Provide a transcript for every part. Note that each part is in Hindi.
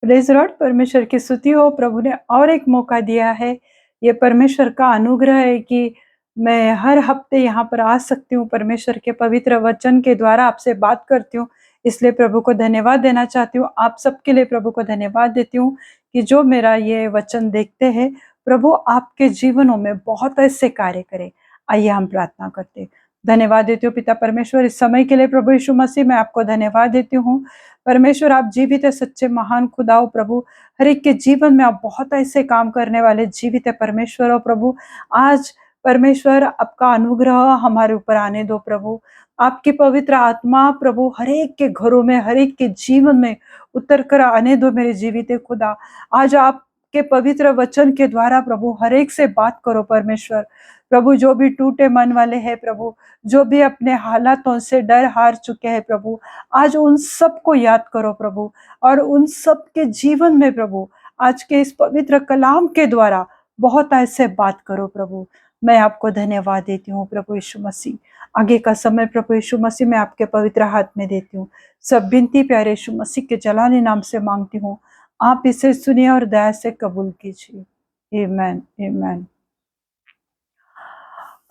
प्रेज़ लॉर्ड, परमेश्वर की स्तुति हो। प्रभु ने और एक मौका दिया है। ये परमेश्वर का अनुग्रह है कि मैं हर हफ्ते यहाँ पर आ सकती हूँ, परमेश्वर के पवित्र वचन के द्वारा आपसे बात करती हूँ। इसलिए प्रभु को धन्यवाद देना चाहती हूँ। आप सबके लिए प्रभु को धन्यवाद देती हूँ कि जो मेरा ये वचन देखते हैं, प्रभु आपके जीवनों में बहुत ऐसे कार्य करे। आइए हम प्रार्थना करते हैं। धन्यवाद देती हूँ पिता परमेश्वर, इस समय के लिए प्रभु यीशु मसीह मैं आपको धन्यवाद देती हूँ। परमेश्वर आप जीवित है, सच्चे महान खुदा हो प्रभु। हर एक के जीवन में आप बहुत ऐसे काम करने वाले जीवित है परमेश्वर हो प्रभु। आज परमेश्वर आपका अनुग्रह हमारे ऊपर आने दो प्रभु। आपकी पवित्र आत्मा प्रभु हर एक के घरों में, हर एक के जीवन में उतर कर आने दो मेरे जीवित है खुदा। आज आपके पवित्र वचन के द्वारा प्रभु हर एक से बात करो परमेश्वर। प्रभु जो भी टूटे मन वाले हैं प्रभु, जो भी अपने हालातों से डर हार चुके हैं प्रभु, आज उन सबको याद करो प्रभु। और उन सब के जीवन में प्रभु आज के इस पवित्र कलाम के द्वारा बहुत ऐसे बात करो प्रभु। मैं आपको धन्यवाद देती हूँ प्रभु यीशु मसीह। आगे का समय प्रभु यीशु मसीह मैं आपके पवित्र हाथ में देती हूँ। सब विनती प्यारे यीशु मसीह के जलाने नाम से मांगती हूँ। आप इसे सुनिए और दया से कबूल कीजिए। आमीन आमीन।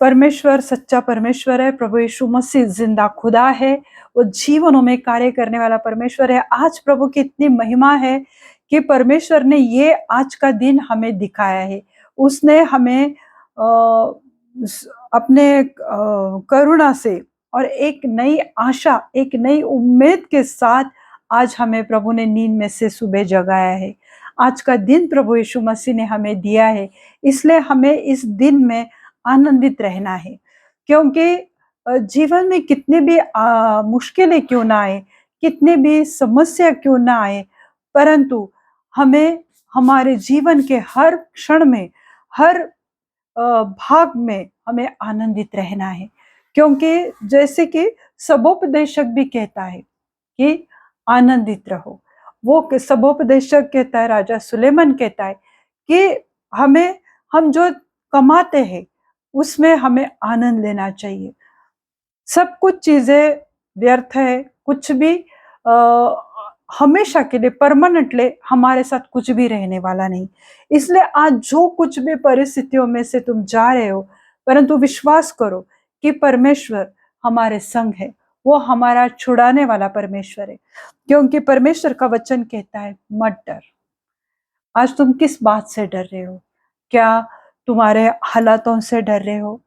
परमेश्वर सच्चा परमेश्वर है। प्रभु यीशु मसीह जिंदा खुदा है। वो जीवनों में कार्य करने वाला परमेश्वर है। आज प्रभु की इतनी महिमा है कि परमेश्वर ने ये आज का दिन हमें दिखाया है। उसने हमें अपने करुणा से और एक नई आशा, एक नई उम्मीद के साथ आज हमें प्रभु ने नींद में से सुबह जगाया है। आज का दिन प्रभु यीशु मसीह ने हमें दिया है, इसलिए हमें इस दिन में आनंदित रहना है। क्योंकि जीवन में कितने भी मुश्किलें क्यों ना आए, कितने भी समस्या क्यों ना आए, परंतु हमें हमारे जीवन के हर क्षण में, हर भाग में हमें आनंदित रहना है। क्योंकि जैसे कि सबोपदेशक भी कहता है कि आनंदित रहो। वो सबोपदेशक कहता है, राजा सुलेमान कहता है कि हम जो कमाते हैं उसमें हमें आनंद लेना चाहिए। सब कुछ चीजें व्यर्थ है, कुछ भी हमेशा के लिए परमानेंटली हमारे साथ कुछ भी रहने वाला नहीं। इसलिए आज जो कुछ भी परिस्थितियों में से तुम जा रहे हो, परंतु विश्वास करो कि परमेश्वर हमारे संग है। वो हमारा छुड़ाने वाला परमेश्वर है। क्योंकि परमेश्वर का वचन कहता है मत डर। आज तुम किस बात से डर रहे हो? क्या तुम्हारे हालातों से डर रहे हो?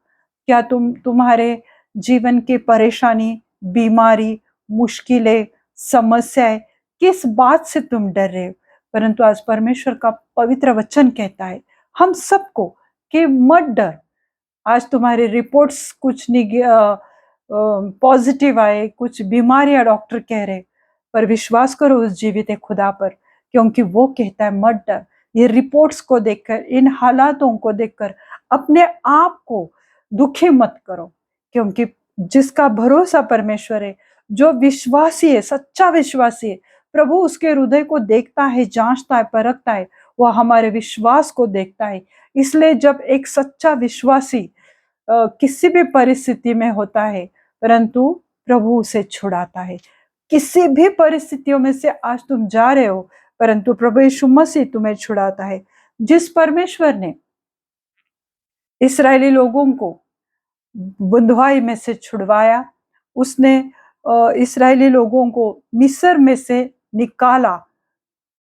क्या तुम्हारे जीवन की परेशानी, बीमारी, मुश्किलें, समस्याएं, किस बात से तुम डर रहे हो? परंतु आज परमेश्वर का पवित्र वचन कहता है हम सबको कि मत डर। आज तुम्हारी रिपोर्ट्स कुछ पॉजिटिव आए, कुछ बीमारियां डॉक्टर कह रहे, पर विश्वास करो उस जीवित खुदा पर। क्योंकि वो कहता है मत डर। ये रिपोर्ट्स को देखकर, इन हालातों को देखकर अपने आप को दुखी मत करो। क्योंकि जिसका भरोसा परमेश्वर है, जो विश्वासी है, सच्चा विश्वासी है, प्रभु उसके हृदय को देखता है, जांचता है, परखता है। वह हमारे विश्वास को देखता है। इसलिए जब एक सच्चा विश्वासी किसी भी परिस्थिति में होता है, परंतु प्रभु उसे छुड़ाता है। किसी भी परिस्थितियों में से आज तुम जा रहे हो, परंतु प्रभु यीशु मसीह तुम्हें छुड़ाता है। जिस परमेश्वर ने इस्राएली लोगों को बंधुआई में से छुड़वाया, उसने इस्राएली लोगों को मिस्र में से निकाला,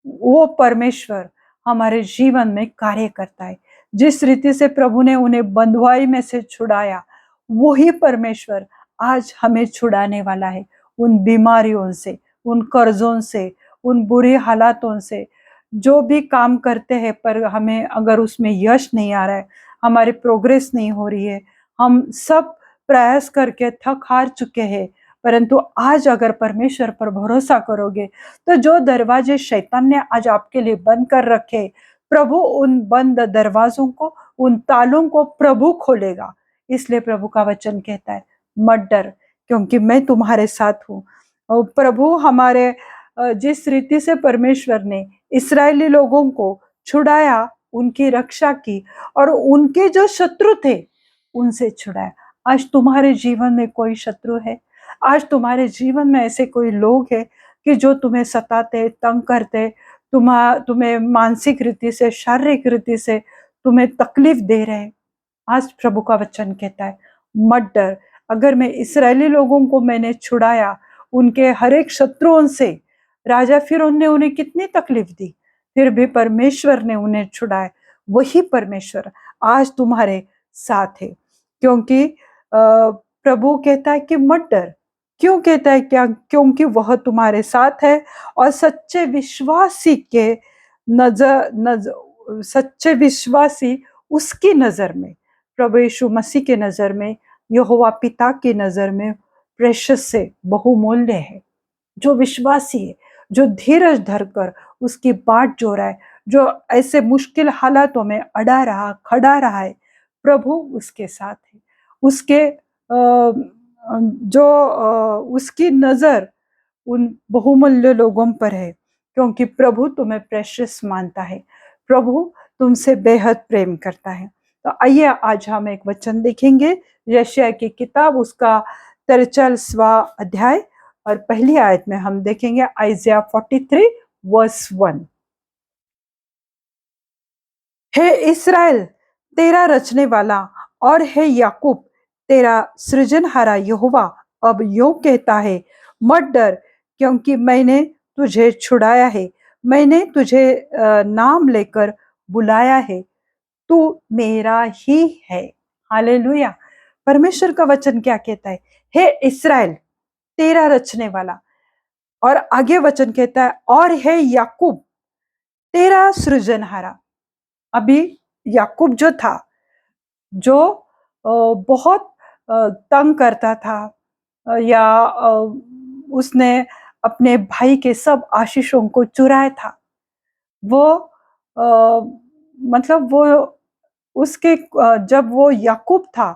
वो परमेश्वर हमारे जीवन में कार्य करता है। जिस रीति से प्रभु ने उन्हें बंधुआई में से छुड़ाया, वही परमेश्वर आज हमें छुड़ाने वाला है। उन बीमारियों से, उन कर्जों से, उन बुरे हालातों से। जो भी काम करते हैं पर हमें अगर उसमें यश नहीं आ रहा है, हमारी प्रोग्रेस नहीं हो रही है, हम सब प्रयास करके थक हार चुके हैं, परंतु आज अगर परमेश्वर पर भरोसा करोगे तो जो दरवाजे शैतान ने आज आपके लिए बंद कर रखे, प्रभु उन बंद दरवाजों को, उन तालों को प्रभु खोलेगा। इसलिए प्रभु का वचन कहता है मत डर, क्योंकि मैं तुम्हारे साथ हूँ। और प्रभु हमारे जिस रीति से परमेश्वर ने इस्राएली लोगों को छुड़ाया, उनकी रक्षा की और उनके जो शत्रु थे उनसे छुड़ाया। आज तुम्हारे जीवन में कोई शत्रु है? आज तुम्हारे जीवन में ऐसे कोई लोग हैं कि जो तुम्हें सताते, तंग करते, तुम्हें मानसिक रीति से, शारीरिक रीति से तुम्हें तकलीफ दे रहे हैं, आज प्रभु का वचन कहता है मत डर। अगर मैं इस्राएली लोगों को मैंने छुड़ाया उनके हर एक शत्रुओं से, राजा फिरौन ने उन्हें कितनी तकलीफ दी, फिर भी परमेश्वर ने उन्हें छुड़ाया। वही परमेश्वर आज तुम्हारे साथ है, क्योंकि प्रभु कहता है कि मत डर। क्यों कहता है? क्या? क्योंकि वह तुम्हारे साथ है और सच्चे विश्वासी उसकी नजर में, प्रभु यीशु मसीह के नजर में, यहोवा पिता की नजर में प्रेशियस से बहुमूल्य है। जो विश्वासी है, जो धीरज धरकर उसकी बाट जो रहा है, जो ऐसे मुश्किल हालातों में अड़ा रहा, खड़ा रहा है, प्रभु उसके साथ है। उसके उसकी नजर उन बहुमूल्य लोगों पर है, क्योंकि प्रभु तुम्हें प्रेशियस मानता है, प्रभु तुमसे बेहद प्रेम करता है। तो आइए आज हम एक वचन देखेंगे, यशायाह की किताब उसका 43वां अध्याय और पहली आयत में हम देखेंगे आइज़िया 43 वर्स 1। हे इस्राएल तेरा रचने वाला और हे याकूब तेरा सृजनहारा यहोवा अब यूं कहता है, मत डर, क्योंकि मैंने तुझे छुड़ाया है, मैंने तुझे नाम लेकर बुलाया है, तू मेरा ही है। हालेलुया। परमेश्वर का वचन क्या कहता है? हे इस्राएल तेरा रचने वाला, और आगे वचन कहता है और हे याकूब तेरा सृजनहारा। अभी याकूब जो था, जो बहुत तंग करता था, या उसने अपने भाई के सब आशीषों को चुराया था, वो मतलब वो उसके जब वो याकूब था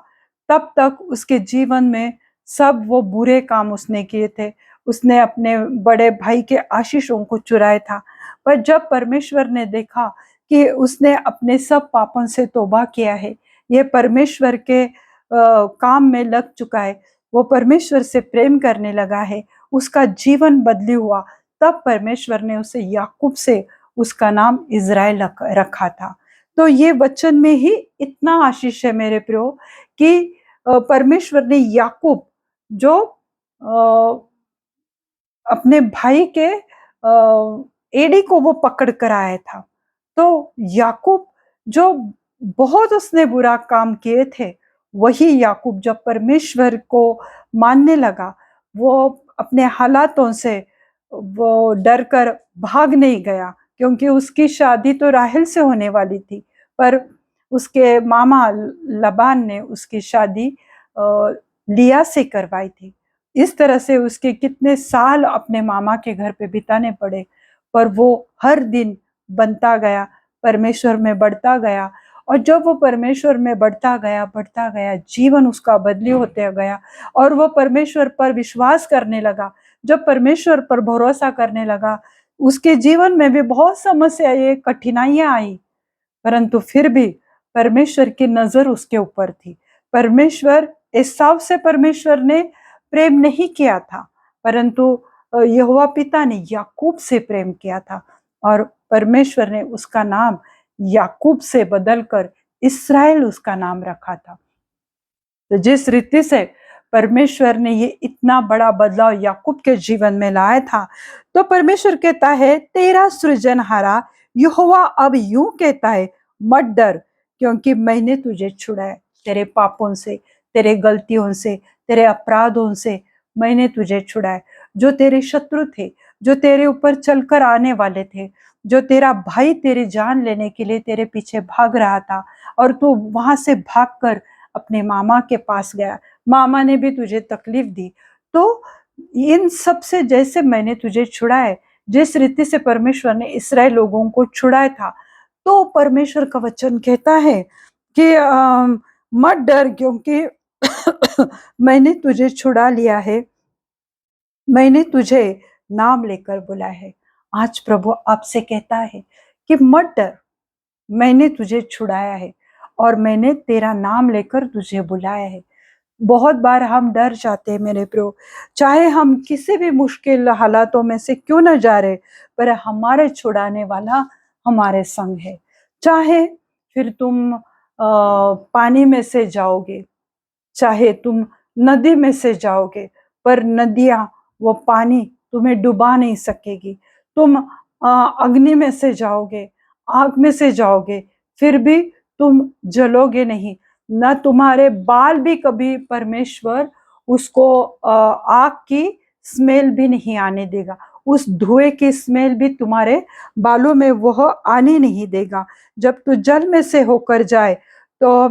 तब तक उसके जीवन में सब वो बुरे काम उसने किए थे। उसने अपने बड़े भाई के आशीषों को चुराया था। पर जब परमेश्वर ने देखा कि उसने अपने सब पापों से तौबा किया है, ये परमेश्वर के काम में लग चुका है, वो परमेश्वर से प्रेम करने लगा है, उसका जीवन बदली हुआ, तब परमेश्वर ने उसे याकूब से उसका नाम इज़राइल रखा था। तो ये वचन में ही इतना आशीष है मेरे प्रियो, कि परमेश्वर ने याकूब जो अपने भाई के एड़ी को वो पकड़ कर आया था, तो याकूब जो बहुत उसने बुरा काम किए थे, वही याकूब जब परमेश्वर को मानने लगा, वो अपने हालातों से वो डर कर भाग नहीं गया, क्योंकि उसकी शादी तो राहेल से होने वाली थी, पर उसके मामा लबान ने उसकी शादी लिया से करवाई थी। इस तरह से उसके कितने साल अपने मामा के घर पे बिताने पड़े, पर वो हर दिन बनता गया, परमेश्वर में बढ़ता गया, और जब वो परमेश्वर में बढ़ता गया, जीवन उसका बदली होते गया, और वो परमेश्वर पर विश्वास करने लगा। जब परमेश्वर पर भरोसा करने लगा, उसके जीवन में भी बहुत समस्याएं, कठिनाइयां आई, परंतु फिर भी परमेश्वर की नजर उसके ऊपर थी। परमेश्वर एसाव से परमेश्वर ने प्रेम नहीं किया था, परंतु यहोवा पिता ने याकूब से प्रेम किया था, और परमेश्वर ने उसका नाम याकूब से बदलकर इस्राएल उसका नाम रखा था। तो जिस रीति से परमेश्वर ने ये इतना बड़ा बदलाव याकूब के जीवन में लाया था, तो परमेश्वर कहता है तेरा सृजनहारा यहोवा अब यूं कहता है, मत डर, क्योंकि मैंने तुझे छुड़ाया, तेरे पापों से, तेरे गलतियों से, तेरे अपराधों से मैंने तुझे छुड़ाया। जो तेरे शत्रु थे, जो तेरे ऊपर चलकर आने वाले थे, जो तेरा भाई तेरी जान लेने के लिए तेरे पीछे भाग रहा था, और तू वहां से भागकर अपने मामा के पास गया, मामा ने भी तुझे तकलीफ दी, तो इन सब से जैसे मैंने तुझे छुड़ाया, जिस रीति से परमेश्वर ने इस्राएल लोगों को छुड़ाया था, तो परमेश्वर का वचन कहता है कि मत डर, क्योंकि मैंने तुझे छुड़ा लिया है, मैंने तुझे नाम लेकर बुलाया है। आज प्रभु आपसे कहता है कि मत डर, मैंने तुझे छुड़ाया है और मैंने तेरा नाम लेकर तुझे बुलाया है। बहुत बार हम डर जाते हैं मेरे प्रियो, चाहे हम किसी भी मुश्किल हालातों में से क्यों न जा रहे, पर हमारे छुड़ाने वाला हमारे संग है। चाहे फिर तुम पानी में से जाओगे, चाहे तुम नदी में से जाओगे, पर नदियाँ वो पानी तुम्हें डुबा नहीं सकेगी। तुम अग्नि में से जाओगे, आग में से जाओगे, फिर भी तुम जलोगे नहीं। ना तुम्हारे बाल भी कभी परमेश्वर उसको आग की स्मेल भी नहीं आने देगा। उस धुएँ की स्मेल भी तुम्हारे बालों में वह आने नहीं देगा। जब तू जल में से होकर जाए तो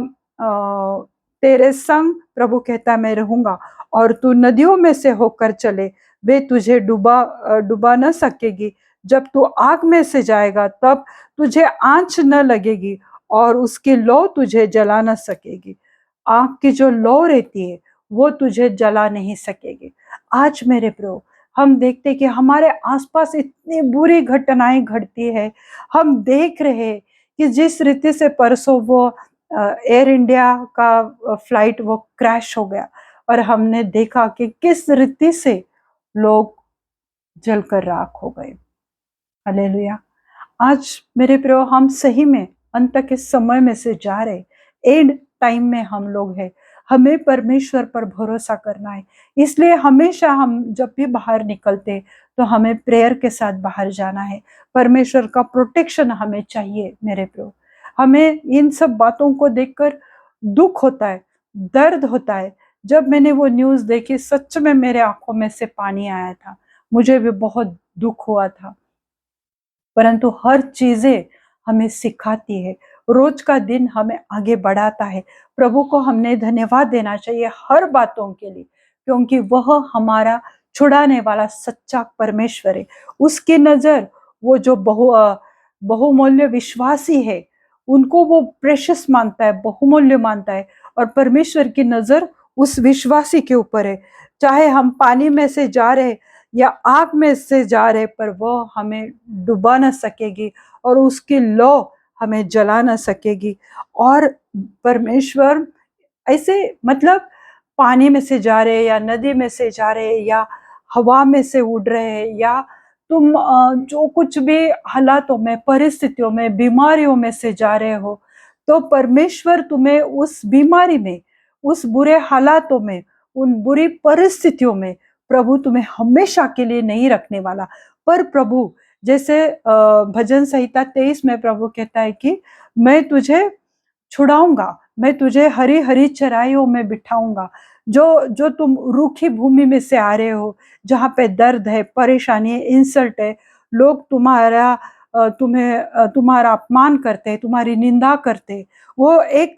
तेरे संग प्रभु कहता है मैं रहूंगा, और तू नदियों में से होकर चले, वे तुझे डुबा न सकेगी। जब तू आग में से जाएगा तब तुझे आंच न लगेगी, और उसकी लौ तुझे जला न सकेगी। आग की जो लौ रहती है वो तुझे जला नहीं सकेगी। आज मेरे प्रियो, हम देखते कि हमारे आसपास इतनी बुरी घटनाएं घटती है। हम देख रहे हैं कि जिस रीति से परसों वो एयर इंडिया का फ्लाइट वो क्रैश हो गया, और हमने देखा कि किस रीति से लोग जलकर राख हो गए। हालेलुया। आज मेरे प्रियो, हम सही में अंत के समय में से जा रहे, एंड टाइम में हम लोग हैं। हमें परमेश्वर पर भरोसा करना है। इसलिए हमेशा हम जब भी बाहर निकलते तो हमें प्रेयर के साथ बाहर जाना है। परमेश्वर का प्रोटेक्शन हमें चाहिए मेरे प्रियो। हमें इन सब बातों को देखकर दुख होता है, दर्द होता है। जब मैंने वो न्यूज़ देखी, सच में मेरे आंखों में से पानी आया था। मुझे भी बहुत दुख हुआ था। परंतु हर चीजें हमें सिखाती है, रोज का दिन हमें आगे बढ़ाता है। प्रभु को हमने धन्यवाद देना चाहिए हर बातों के लिए, क्योंकि वह हमारा छुड़ाने वाला सच्चा परमेश्वर है। उसकी नजर वो जो बहुमूल्य विश्वासी है, उनको वो प्रेशियस मानता है, बहुमूल्य मानता है। और परमेश्वर की नजर उस विश्वासी के ऊपर है। चाहे हम पानी में से जा रहे या आग में से जा रहे, पर वो हमें डुबा ना सकेगी, और उसकी लौ हमें जला ना सकेगी। और परमेश्वर ऐसे, मतलब पानी में से जा रहे या नदी में से जा रहे या हवा में से उड़ रहे, या तुम जो कुछ भी हालातों में, परिस्थितियों में, बीमारियों में से जा रहे हो, तो परमेश्वर तुम्हें उस बीमारी में, उस बुरे हालातों में, उन बुरी परिस्थितियों में प्रभु तुम्हें हमेशा के लिए नहीं रखने वाला। पर प्रभु, जैसे भजन संहिता 23 में प्रभु कहता है कि मैं तुझे छुड़ाऊंगा, मैं तुझे हरी हरी चराइयों में बिठाऊंगा। जो जो तुम रूखी भूमि में से आ रहे हो, जहाँ पे दर्द है, परेशानी है, इंसल्ट है, लोग तुम्हारा अपमान करते हैं, तुम्हारी निंदा करते हैं, वो एक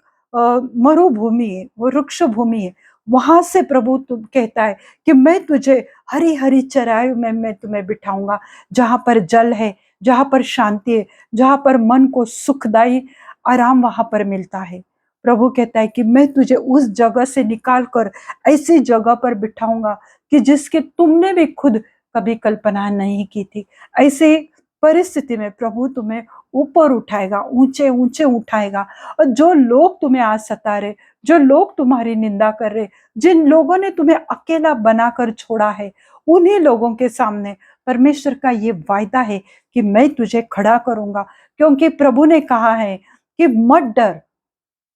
मरुभूमि है, वो वृक्ष भूमि है। वहां से प्रभु तुम कहता है कि मैं तुझे हरी हरी चराइयों में मैं तुम्हें बिठाऊंगा, जहां पर जल है, जहां पर शांति है, जहां पर मन को सुखदाई आराम वहां पर मिलता है। प्रभु कहता है कि मैं तुझे उस जगह से निकाल कर ऐसी जगह पर बिठाऊंगा कि जिसकी तुमने भी खुद कभी कल्पना नहीं की थी। ऐसे परिस्थिति में प्रभु तुम्हें ऊपर उठाएगा, ऊंचे ऊंचे उठाएगा। और जो लोग तुम्हें आज सता रहे, जो लोग तुम्हारी निंदा कर रहे, जिन लोगों ने तुम्हें अकेला बनाकर छोड़ा है, उन्हीं लोगों के सामने परमेश्वर का ये वायदा है कि मैं तुझे खड़ा करूंगा। क्योंकि प्रभु ने कहा है कि मत डर।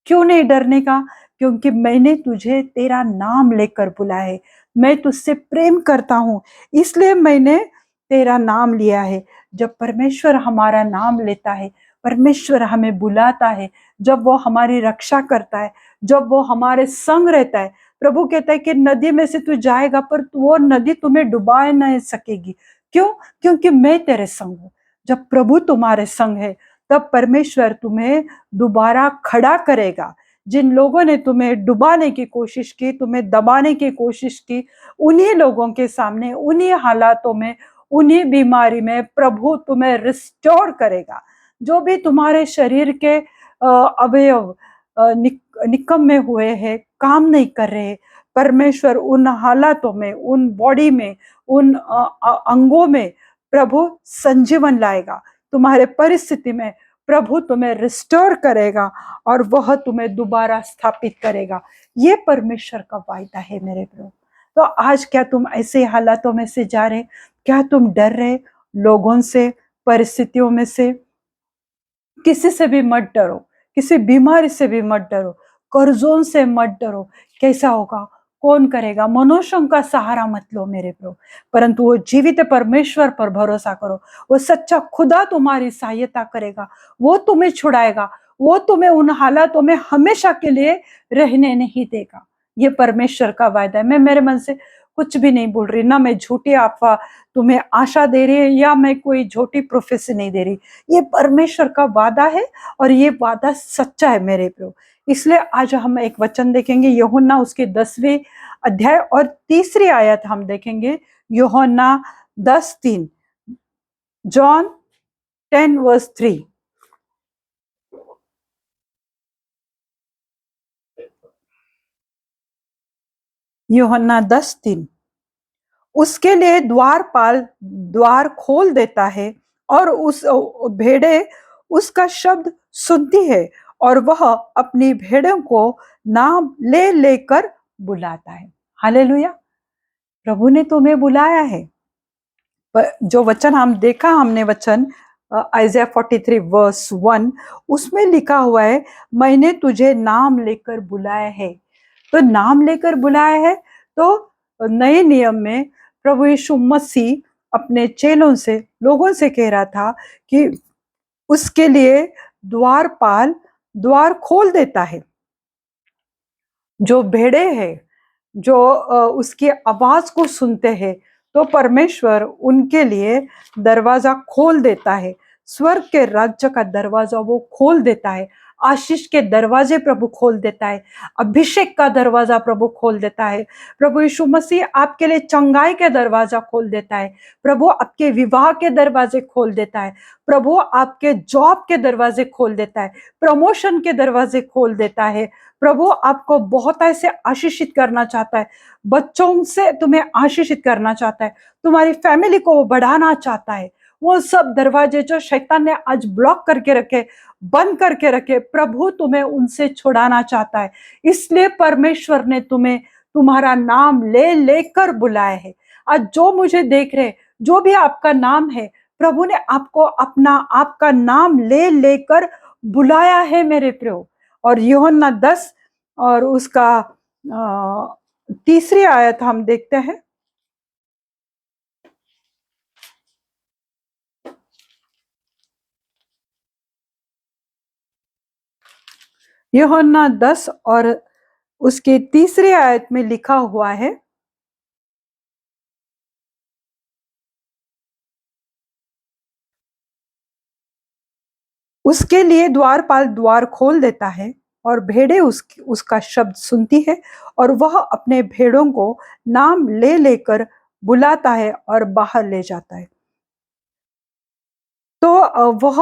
क्यों नहीं डरने का? क्योंकि मैंने तुझे तेरा नाम लेकर बुलाया है। मैं तुझसे प्रेम करता हूं, इसलिए मैंने तेरा नाम लिया है। जब परमेश्वर हमारा नाम लेता है, परमेश्वर हमें बुलाता है, जब वो हमारी रक्षा करता है, जब वो हमारे संग रहता है, प्रभु कहता है कि नदी में से तू जाएगा, पर वो नदी तुम्हें डुबा नहीं सकेगी। क्यों? क्योंकि मैं तेरे संग हूं। जब प्रभु तुम्हारे संग है, तब परमेश्वर तुम्हें दोबारा खड़ा करेगा। जिन लोगों ने तुम्हें डुबाने की कोशिश की, तुम्हें दबाने की कोशिश की, उन्हीं लोगों के सामने, उन्हीं हालातों में, उन्हीं बीमारी में प्रभु तुम्हें रिस्टोर करेगा। जो भी तुम्हारे शरीर के अवयव निकम्मे हुए हैं, काम नहीं कर रहे, परमेश्वर उन हालातों में, उन बॉडी में, उन अंगों में प्रभु संजीवन लाएगा। तुम्हारे परिस्थिति में प्रभु तुम्हें रिस्टोर करेगा और वह तुम्हें दोबारा स्थापित करेगा। ये परमेश्वर का वायदा है मेरे प्रभु। तो आज क्या तुम ऐसे हालातों में से जा रहे, क्या तुम डर रहे लोगों से, परिस्थितियों में से? किसी से भी मत डरो, किसी बीमारी से भी मत डरो, कर्जों से मत डरो। कैसा होगा, कौन करेगा? मनुष्यों का सहारा मत लो मेरे प्रभु, परंतु वो जीवित परमेश्वर पर भरोसा करो। वो सच्चा खुदा तुम्हारी सहायता करेगा, वो तुम्हें छुड़ाएगा, वो तुम्हें उन हालातों में हमेशा के लिए रहने नहीं देगा। ये परमेश्वर का वायदा है। मैं मेरे मन से कुछ भी नहीं बोल रही, ना मैं झूठी अफवाह तुम्हें आशा दे रही है, या मैं कोई झूठी प्रोफेसी नहीं दे रही। ये परमेश्वर का वादा है और ये वादा सच्चा है मेरे प्रभु। इसलिए आज हम एक वचन देखेंगे, यूहन्ना उसके 10वें अध्याय और 3री आयत हम देखेंगे। यूहन्ना 10:3, जॉन 10:3। यूहन्ना 10:3। उसके लिए द्वारपाल द्वार खोल देता है और उस भेड़े उसका शब्द सुनती है और वह अपनी भेड़ों को नाम ले लेकर बुलाता है। हालेलुया। प्रभु ने तुम्हें बुलाया है। जो वचन हम देखा, हमने वचन आइज़ाया 43:1, उसमें लिखा हुआ है, मैंने तुझे नाम लेकर बुलाया है। तो नाम लेकर बुलाया है। तो नए नियम में प्रभु यीशु मसीह अपने चेलों से, लोगों से कह रहा था कि उसके लिए द्वारपाल द्वार खोल देता है। जो भेड़े हैं, जो उसकी आवाज को सुनते हैं, तो परमेश्वर उनके लिए दरवाजा खोल देता है। स्वर्ग के राज्य का दरवाजा वो खोल देता है। आशीष के दरवाजे प्रभु खोल देता है। अभिषेक का दरवाजा प्रभु खोल देता है। प्रभु यीशु मसीह आपके लिए चंगाई के दरवाजा खोल देता है। प्रभु आपके विवाह के दरवाजे खोल देता है। प्रभु आपके जॉब के दरवाजे खोल देता है। प्रमोशन के दरवाजे खोल देता है। प्रभु आपको बहुत ऐसे आशीषित करना चाहता है। बच्चों से तुम्हें आशीषित करना चाहता है। तुम्हारी फैमिली को वो बढ़ाना चाहता है। वो सब दरवाजे जो शैतान ने आज ब्लॉक करके रखे, बंद करके रखे, प्रभु तुम्हें उनसे छुड़ाना चाहता है। इसलिए परमेश्वर ने तुम्हें तुम्हारा नाम ले लेकर बुलाया है। आज जो मुझे देख रहे, जो भी आपका नाम है, प्रभु ने आपको अपना आपका नाम ले लेकर बुलाया है मेरे प्रभु। और यूहन्ना 10 और उसका 3री आयत हम देखते हैं। यूहन्ना 10 और उसके 3री आयत में लिखा हुआ है, उसके लिए द्वारपाल द्वार खोल देता है और भेड़े उसका शब्द सुनती है और वह अपने भेड़ों को नाम ले लेकर बुलाता है और बाहर ले जाता है। तो वह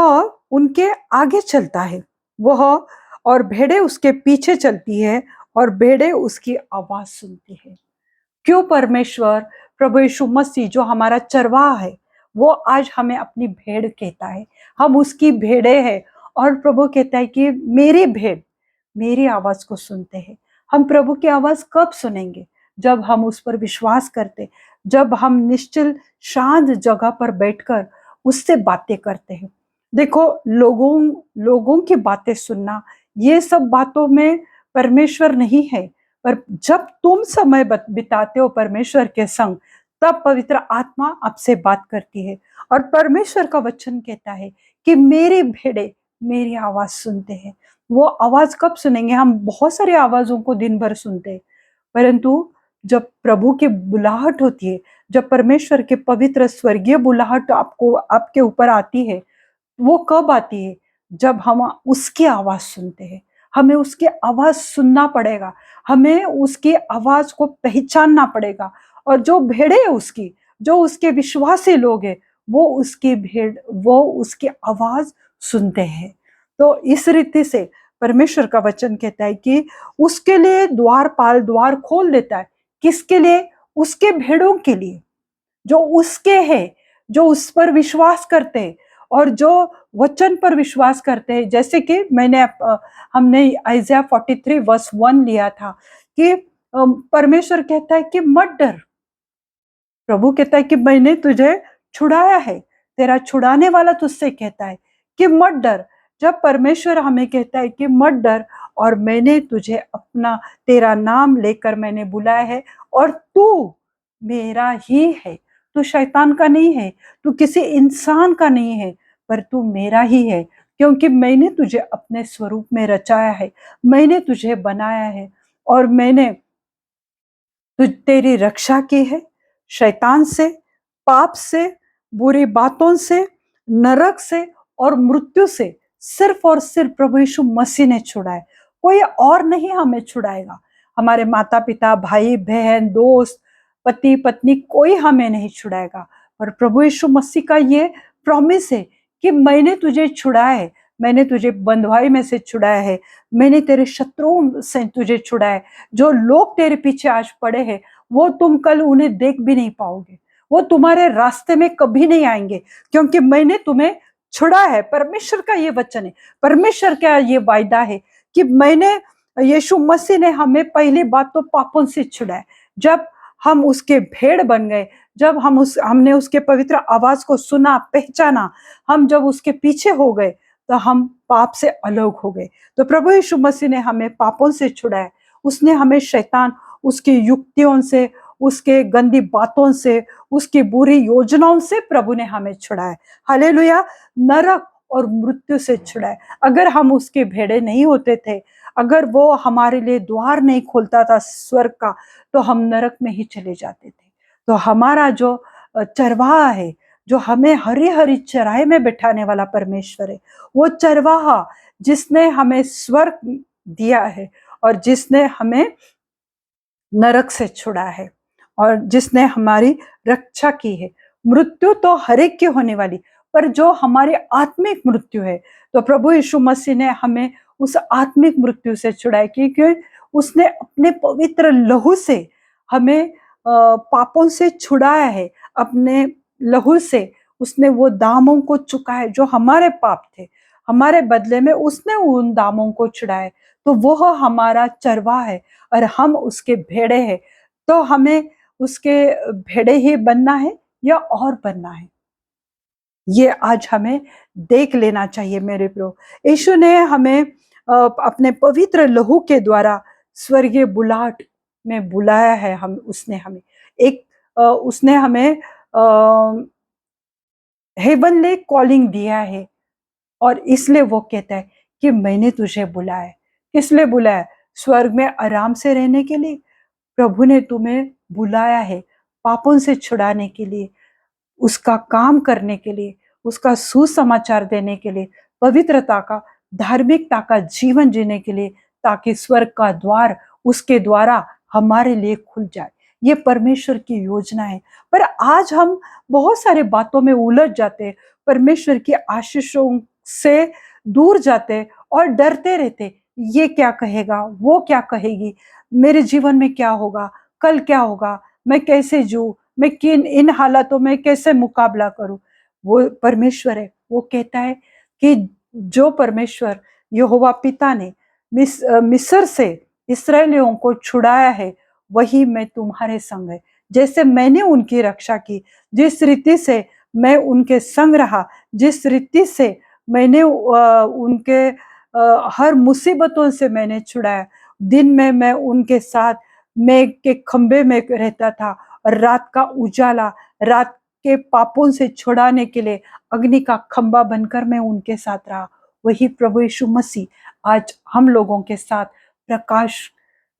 उनके आगे चलता है, वह और भेड़े उसके पीछे चलती है और भेड़े उसकी आवाज सुनती है। क्यों? परमेश्वर प्रभु यीशु मसीह जो हमारा चरवाहा है, वो आज हमें अपनी भेड़ कहता है। हम उसकी भेड़े हैं और प्रभु कहता है कि मेरी भेड़ मेरी आवाज को सुनते हैं। हम प्रभु की आवाज कब सुनेंगे? जब हम उस पर विश्वास करते, जब हम निश्चल शांत जगह पर बैठकर उससे बातें करते हैं। देखो, लोगों लोगों की बातें सुनना, ये सब बातों में परमेश्वर नहीं है। पर जब तुम समय बिताते हो परमेश्वर के संग, तब पवित्र आत्मा आपसे बात करती है। और परमेश्वर का वचन कहता है कि मेरे भेड़े मेरी आवाज सुनते हैं। वो आवाज कब सुनेंगे? हम बहुत सारी आवाजों को दिन भर सुनते हैं, परंतु जब प्रभु की बुलाहट होती है, जब परमेश्वर के पवित्र स्वर्गीय बुलाहट आपको आपके ऊपर आती है, वो कब आती है? जब हम उसकी आवाज सुनते हैं। हमें उसकी आवाज सुनना पड़ेगा, हमें उसकी आवाज को पहचानना पड़ेगा। और जो भेड़े है उसकी, जो उसके विश्वासी लोग हैं, वो उसकी आवाज सुनते हैं। तो इस रीति से परमेश्वर का वचन कहता है कि उसके लिए द्वारपाल द्वार खोल देता है। किसके लिए? उसके भेड़ों के लिए, जो उसके हैं, जो उस पर विश्वास करते हैं। और जो वचन पर विश्वास करते हैं, जैसे कि हमने आइज़ाया 43 वर्स 1 लिया था कि परमेश्वर कहता है कि मत डर। प्रभु कहता है कि मैंने तुझे छुड़ाया है, तेरा छुड़ाने वाला तुझसे कहता है कि मत डर। जब परमेश्वर हमें कहता है कि मत डर, और मैंने तुझे अपना तेरा नाम लेकर मैंने बुलाया है, और तू मेरा ही है, तू शैतान का नहीं है, तू किसी इंसान का नहीं है, पर तू मेरा ही है, क्योंकि मैंने तुझे अपने स्वरूप में रचाया है, मैंने तुझे बनाया है, और मैंने तेरी रक्षा की है शैतान से, पाप से, बुरी बातों से, नरक से और मृत्यु से। सिर्फ और सिर्फ प्रभु यीशु मसीह ने छुड़ाए, कोई और नहीं हमें छुड़ाएगा। हमारे माता पिता, भाई बहन, दोस्त, पति पत्नी, कोई हमें नहीं छुड़ाएगा। पर प्रभु यीशु मसीह का ये प्रॉमिस है कि मैंने तुझे छुड़ाया है, मैंने तुझे बंधुआई में से छुड़ाया है, मैंने तेरे शत्रुओं से तुझे छुड़ाया है। जो लोग तेरे पीछे आज पड़े हैं, वो तुम कल उन्हें देख भी नहीं पाओगे, वो तुम्हारे रास्ते में कभी नहीं आएंगे, क्योंकि मैंने तुम्हें छुड़ा है। परमेश्वर का ये वचन है, परमेश्वर का ये वायदा है कि यीशु मसीह ने हमें पहली बात तो पापों से छुड़ाया। जब हम उसके भेड़ बन गए, जब हमने उसके पवित्र आवाज को सुना, पहचाना, हम जब उसके पीछे हो गए, तो हम पाप से अलग हो गए। तो प्रभु यीशु मसीह ने हमें पापों से छुड़ाया। उसने हमें शैतान, उसकी युक्तियों से, उसके गंदी बातों से, उसकी बुरी योजनाओं से प्रभु ने हमें छुड़ाया। हालेलुया। नरक और मृत्यु से छुड़ाया। अगर हम उसके भेड़े नहीं होते थे, अगर वो हमारे लिए द्वार नहीं खोलता था स्वर्ग का, तो हम नरक में ही चले जाते थे। तो हमारा जो चरवाहा है, जो हमें हरी हरी चराई में बिठाने वाला परमेश्वर है, वो चरवाहा जिसने हमें स्वर्ग दिया है, और जिसने हमें नरक से छुड़ा है, और जिसने हमारी रक्षा की है। मृत्यु तो हर एक की होने वाली, पर जो हमारी आत्मिक मृत्यु है, तो प्रभु यीशु मसीह ने हमें उस आत्मिक मृत्यु से छुड़ाया, क्योंकि उसने अपने पवित्र लहू से हमें पापों से छुड़ाया है। अपने लहू से उसने वो दामों को चुकाया जो हमारे पाप थे, हमारे बदले में उसने उन दामों को छुड़ाया। तो वो हमारा चरवाहा है, और हम उसके भेड़े हैं। तो हमें उसके भेड़े ही बनना है या और बनना है, ये आज हमें देख लेना चाहिए मेरे प्रो। यीशु ने हमें अपने पवित्र लहू के द्वारा स्वर्गीय बुलाहट में बुलाया है। उसने हमें हेवनली कॉलिंग दिया है, और इसलिए वो कहता है कि मैंने तुझे बुलाया। किस लिए बुलाया? स्वर्ग में आराम से रहने के लिए। प्रभु ने तुम्हें बुलाया है पापों से छुड़ाने के लिए, उसका काम करने के लिए, उसका सुसमाचार देने के लिए, पवित्रता का, धार्मिकता का जीवन जीने के लिए, ताकि स्वर्ग का द्वार उसके द्वारा हमारे लिए खुल जाए। ये परमेश्वर की योजना है। पर आज हम बहुत सारे बातों में उलझ जाते हैं, परमेश्वर की आशीषों से दूर जाते और डरते रहते। ये क्या कहेगा, वो क्या कहेगी, मेरे जीवन में क्या होगा, कल क्या होगा, मैं कैसे जीऊं, मैं किन इन हालातों में कैसे मुकाबला करूं। वो परमेश्वर है, वो कहता है कि जो परमेश्वर यहोवा पिता ने मिस्र से इस्राएलियों को छुड़ाया है, वही मैं तुम्हारे संग है। जैसे मैंने उनकी रक्षा की, जिस रीति से मैं उनके संग रहा, जिस रीति से मैंने उनके हर मुसीबतों से मैंने छुड़ाया। दिन में मैं उनके साथ मेघ के खंबे में रहता था, और रात का उजाला, रात के पापों से छुड़ाने के लिए अग्नि का खंबा बनकर मैं उनके साथ रहा। वही प्रभु यीशु मसीह आज हम लोगों के साथ प्रकाश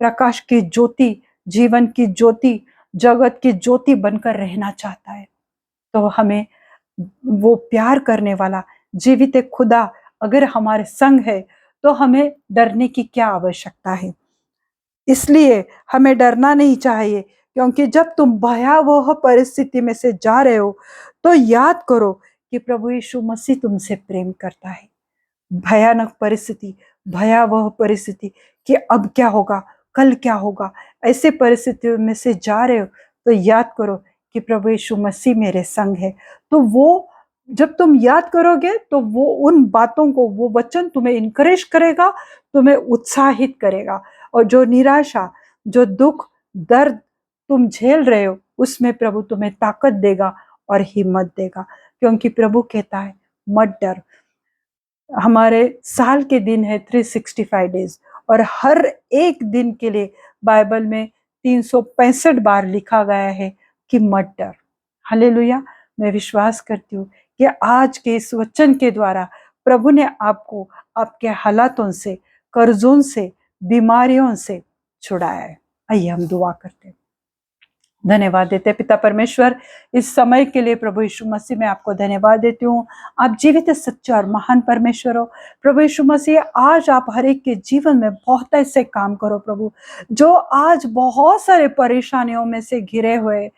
प्रकाश की ज्योति, जीवन की ज्योति, जगत की ज्योति बनकर रहना चाहता है। तो हमें वो प्यार करने वाला जीवित खुदा अगर हमारे संग है, तो हमें डरने की क्या आवश्यकता है। इसलिए हमें डरना नहीं चाहिए, क्योंकि जब तुम भयावह परिस्थिति में से जा रहे हो, तो याद करो कि प्रभु यीशु मसीह तुमसे प्रेम करता है। भयानक परिस्थिति, भयावह परिस्थिति कि अब क्या होगा, कल क्या होगा, ऐसे परिस्थितियों में से जा रहे हो, तो याद करो कि प्रभु यीशु मसीह मेरे संग है। तो वो जब तुम याद करोगे तो वो उन बातों को, वो वचन तुम्हें इनकरेज करेगा, तुम्हें उत्साहित करेगा। और जो निराशा, जो दुख, दर्द तुम झेल रहे हो, उसमें प्रभु तुम्हें ताकत देगा और हिम्मत देगा, क्योंकि प्रभु कहता है मत डर। हमारे साल के दिन है 365 डेज, और हर एक दिन के लिए बाइबल में 365 बार लिखा गया है कि मत डर। हालेलुया। मैं विश्वास करती हूँ कि आज के इस वचन के द्वारा प्रभु ने आपको आपके हालातों से, कर्जों से, बीमारियों से छुड़ाया है। आइए हम दुआ करते हैं। धन्यवाद देते पिता परमेश्वर, इस समय के लिए प्रभु यीशु मसीह, मैं आपको धन्यवाद देती हूँ। आप जीवित, सच्चे और महान परमेश्वर हो प्रभु यीशु मसीह। आज आप हर एक के जीवन में बहुत ऐसे काम करो प्रभु, जो आज बहुत सारे परेशानियों में से घिरे हुए,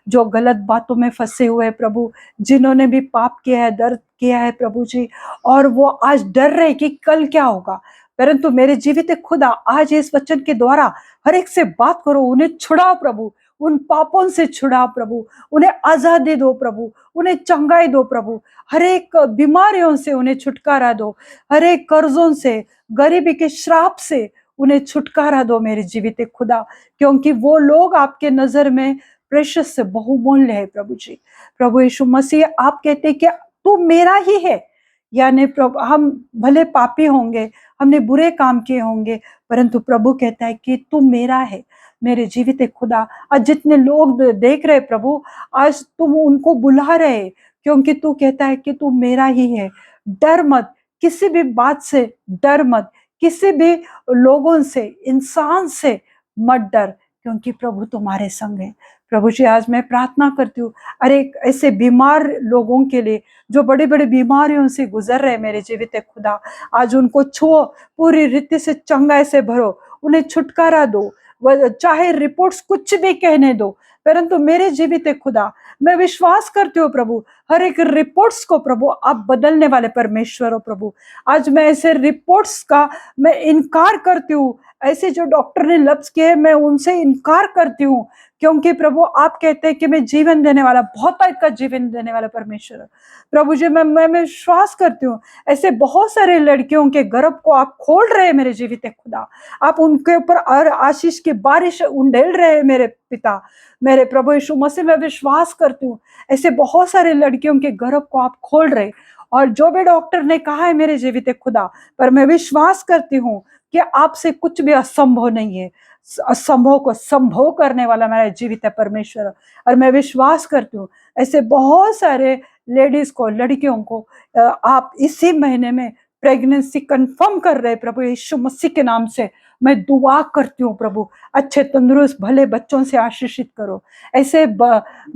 जो गलत बातों में फंसे हुए प्रभु, जिन्होंने भी पाप किया है, दर्द किया है प्रभु जी, और वो आज डर रहे कि कल क्या होगा। परंतु मेरे जीवित खुदा, आज इस वचन के द्वारा हर एक से बात करो, उन्हें छुड़ाओ प्रभु, उन पापों से छुड़ाओ प्रभु, उन्हें आजादी दो प्रभु, उन्हें चंगाई दो प्रभु, हर एक बीमारियों से उन्हें छुटकारा दो, हर एक कर्जों से, गरीबी के श्राप से उन्हें छुटकारा दो मेरे जीवित खुदा, क्योंकि वो लोग आपके नजर में प्रेशियस से बहुमूल्य है प्रभु जी। प्रभु यीशु मसीह, आप कहते हैं कि तू मेरा ही है, यानी प्रभु हम भले पापी होंगे, हमने बुरे काम किए होंगे, परंतु प्रभु कहता है कि तू मेरा है मेरे जीवित खुदा। आज जितने लोग देख रहे प्रभु, आज तुम उनको बुला रहे, क्योंकि तू कहता है कि तू मेरा ही है। डर मत, किसी भी बात से डर मत, किसी भी लोगों से, इंसान से मत डर, क्योंकि प्रभु तुम्हारे संग है। प्रभु जी, आज मैं प्रार्थना करती हूँ अरे ऐसे बीमार लोगों के लिए, जो बड़ी बड़ी बीमारियों से गुजर रहे मेरे जीवित खुदा, आज उनको छुओ, पूरी रीति से चंगाई से भरो, उन्हें छुटकारा दो, चाहे रिपोर्ट्स कुछ भी कहने दो, परंतु मेरे जीवित खुदा, मैं विश्वास करती हूँ प्रभु, हर एक रिपोर्ट्स को प्रभु आप बदलने वाले परमेश्वर हो प्रभु। आज मैं ऐसे रिपोर्ट्स का मैं इनकार करती हूँ, ऐसे जो डॉक्टर ने लफ्ज किए मैं उनसे इनकार करती हूँ, क्योंकि प्रभु आप कहते हैं कि मैं जीवन देने वाला, बहुत का जीवन देने वाला परमेश्वर हूँ। प्रभु जी, मैं विश्वास करती हूँ, ऐसे बहुत सारे लड़कियों के गर्भ को आप खोल रहे हैं मेरे जीवित खुदा, आप उनके ऊपर और आशीष की बारिश उंडेल रहे हैं मेरे पिता, मेरे प्रभु यीशु मसीह। मैं विश्वास करती हूँ ऐसे बहुत सारे लड़कियों के गर्भ को आप खोल रहे, और जो भी डॉक्टर ने कहा है मेरे जीवित खुदा, पर मैं विश्वास करती हूँ कि आपसे कुछ भी असंभव नहीं है। असंभव को संभव करने वाला मेरा जीवित परमेश्वर। और मैं विश्वास करती हूँ ऐसे बहुत सारे लेडीज को, लड़कियों को आप इसी महीने में प्रेगनेंसी कंफर्म कर रहे प्रभु यीशु मसीह के नाम से। मैं दुआ करती हूँ प्रभु, अच्छे तंदुरुस्त भले बच्चों से आशीषित करो, ऐसे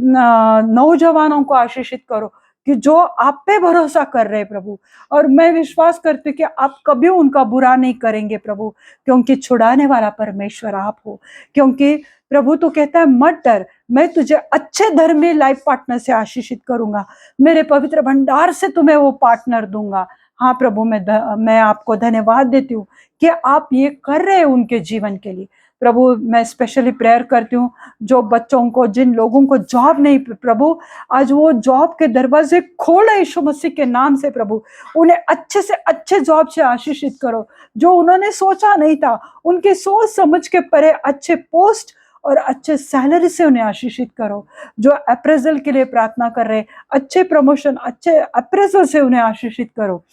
नौजवानों को आशीषित करो कि जो आप पे भरोसा कर रहे प्रभु। और मैं विश्वास करती हूँ कि आप कभी उनका बुरा नहीं करेंगे प्रभु, क्योंकि छुड़ाने वाला परमेश्वर आप हो। क्योंकि प्रभु तो कहता है मत डर, मैं तुझे अच्छे धर्मी लाइफ पार्टनर से आशीषित करूंगा, मेरे पवित्र भंडार से तुम्हें वो पार्टनर दूंगा। हाँ प्रभु, मैं आपको धन्यवाद देती हूँ कि आप ये कर रहे हैं उनके जीवन के लिए प्रभु। मैं स्पेशली प्रेयर करती हूँ जो बच्चों को, जिन लोगों को जॉब नहीं प्रभु, आज वो जॉब के दरवाजे खोले यीशु मसीह के नाम से प्रभु। उन्हें अच्छे से अच्छे जॉब से आशीषित करो, जो उन्होंने सोचा नहीं था, उनके सोच समझ के परे अच्छे पोस्ट और अच्छे सैलरी से उन्हें आशीषित करो। जो अप्रेजल के लिए प्रार्थना कर रहे, अच्छे प्रमोशन, अच्छे अप्रेजल से उन्हें आशीषित करो।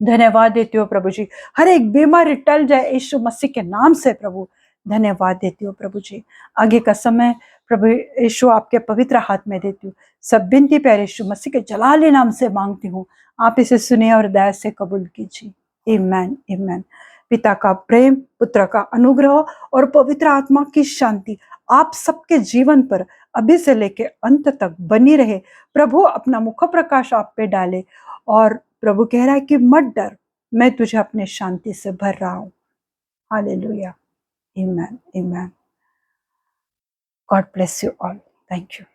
धन्यवाद देती हो प्रभु जी, हर एक बीमारी टल जाए यीशु मसीह के नाम से प्रभु। धन्यवाद देती हो प्रभु जी। आगे का समय प्रभु यीशु आपके पवित्र हाथ में देती हूँ। सब बिनती प्यारे यीशु मसीह के जलाली नाम से मांगती हूँ, आप इसे सुनिए और दया से कबूल कीजिए। आमीन आमीन। पिता का प्रेम, पुत्र का अनुग्रह और पवित्र आत्मा की शांति आप सबके जीवन पर अभी से लेके अंत तक बनी रहे। प्रभु अपना मुख प्रकाश आप पे डाले, और प्रभु कह रहा है कि मत डर, मैं तुझे अपने शांति से भर रहा हूं। हालेलुया। आमीन आमीन। God bless you all. Thank you.